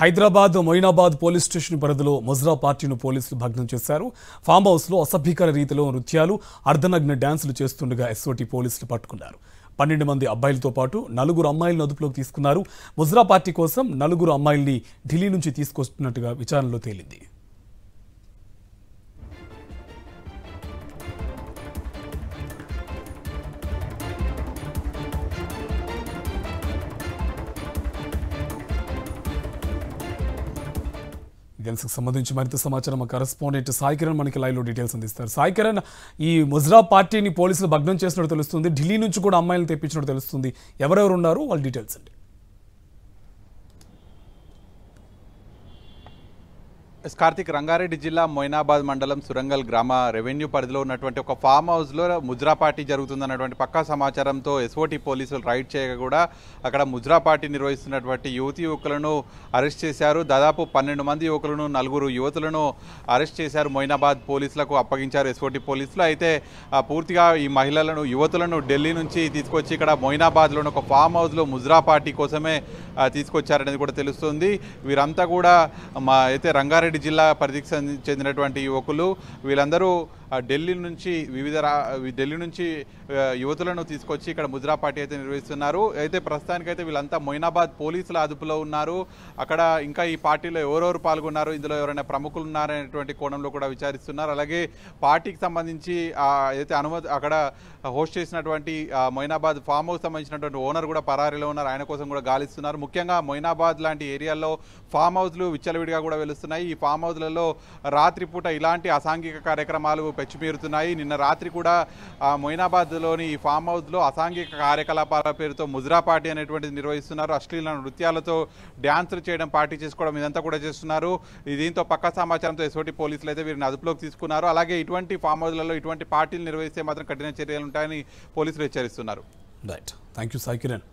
Hyderabad Moinabad police station పరిధిలో ముజ్రా పార్టీను పోలీసులు భగ్నం చేశారు. ఫామ్ హౌస్ లో అసభ్యకర రీతిలో నృత్యాలు, అర్ధనగ్న డాన్సులు చేస్తుండగా ఎస్ఓటీ పోలీసులు పట్టుకున్నారు. 12 మంది అబ్బాయిలతో పాటు 4 అమ్మాయిలను అదుపులోకి తీసుకున్నారు. ముజ్రా పార్టీ కోసం 4 అమ్మాయిల్ని ఢిల్లీ నుంచి తీసుకొస్తున్నట్టుగా విచారణలో తేలింది. డీటెయిల్స్కి సంబంధించి మరింత సమాచారం మా కరెస్పాండెంట్ సాయి కిరణ్ మనకి లైవ్లో డీటెయిల్స్ అందిస్తారు. సాయి కిరణ్, ఈ ముజ్రా పార్టీని పోలీసులు భగ్నం చేసినట్టు తెలుస్తుంది, ఢిల్లీ నుంచి కూడా అమ్మాయిలను తెప్పించినట్టు తెలుస్తుంది. ఎవరెవరు ఉన్నారు, వాళ్ళ డీటెయిల్స్ అండి. కార్తిక్, రంగారెడ్డి జిల్లా మొయినాబాద్ మండలం సురంగల్ గ్రామ రెవెన్యూ పరిధిలో ఉన్నటువంటి ఒక ఫామ్ హౌస్లో ముజ్రా పార్టీ జరుగుతుందన్నటువంటి పక్కా సమాచారంతో ఎస్ఓటీ పోలీసులు రైడ్ చేయగా కూడా అక్కడ ముజ్రా పార్టీ నిర్వహిస్తున్నటువంటి యువకులను అరెస్ట్ చేశారు. దాదాపు 12 మంది యువకులను, 4 యువతులను అరెస్ట్ చేశారు. మొయినాబాద్ పోలీసులకు అప్పగించారు ఎస్ఓటీ పోలీసులు. అయితే పూర్తిగా ఈ యువతులను ఢిల్లీ నుంచి తీసుకొచ్చి ఇక్కడ మొయినాబాద్లోని ఒక ఫామ్ హౌస్లో ముజ్రా పార్టీ కోసమే తీసుకొచ్చారనేది కూడా తెలుస్తుంది. వీరంతా కూడా అయితే రంగారెడ్డి జిల్లా పరిధికి చెందినటువంటి యువకులు. వీళ్ళందరూ ఢిల్లీ నుంచి యువతులను తీసుకొచ్చి ఇక్కడ ముజ్రా పార్టీ అయితే నిర్వహిస్తున్నారు. అయితే ప్రస్తుతానికైతే వీళ్ళంతా మొయినాబాద్ పోలీసుల అదుపులో ఉన్నారు. అక్కడ ఇంకా ఈ పార్టీలో ఎవరెవరు పాల్గొన్నారు, ఇందులో ఎవరైనా ప్రముఖులు ఉన్నారనేటువంటి కోణంలో కూడా విచారిస్తున్నారు. అలాగే పార్టీకి సంబంధించి అయితే అక్కడ హోస్ట్ చేసినటువంటి మొయినాబాద్ ఫామ్ హౌస్ సంబంధించినటువంటి ఓనర్ కూడా పరారీలో ఉన్నారు. ఆయన కోసం కూడా గాలిస్తున్నారు. ముఖ్యంగా మొయినాబాద్ లాంటి ఏరియాల్లో ఫామ్ హౌస్లు విచ్చలవిడిగా కూడా వెలుస్తున్నాయి. ఈ ఫామ్ హౌస్లలో రాత్రిపూట ఇలాంటి అసాంఘిక కార్యక్రమాలు పెచ్చిమీరుతున్నాయి. నిన్న రాత్రి కూడా మొయినాబాద్లోని ఈ ఫామ్ హౌస్లో అసాంఘిక కార్యకలాపాల పేరుతో ముజ్రా పార్టీ అనేటువంటిది నిర్వహిస్తున్నారు. అశ్లీల నృత్యాలతో డ్యాన్సులు చేయడం, పార్టీ చేసుకోవడం ఇదంతా కూడా చేస్తున్నారు. దీంతో పక్కా సమాచారంతో ఎస్ఓటీ పోలీసులు అయితే వీరిని అదుపులోకి తీసుకున్నారు. అలాగే ఇటువంటి ఫామ్ హౌస్లలో ఇటువంటి పార్టీలు నిర్వహిస్తే మాత్రం కఠిన చర్యలు ఉంటాయని పోలీసులు హెచ్చరిస్తున్నారు. Right, thank you Sai Kiran.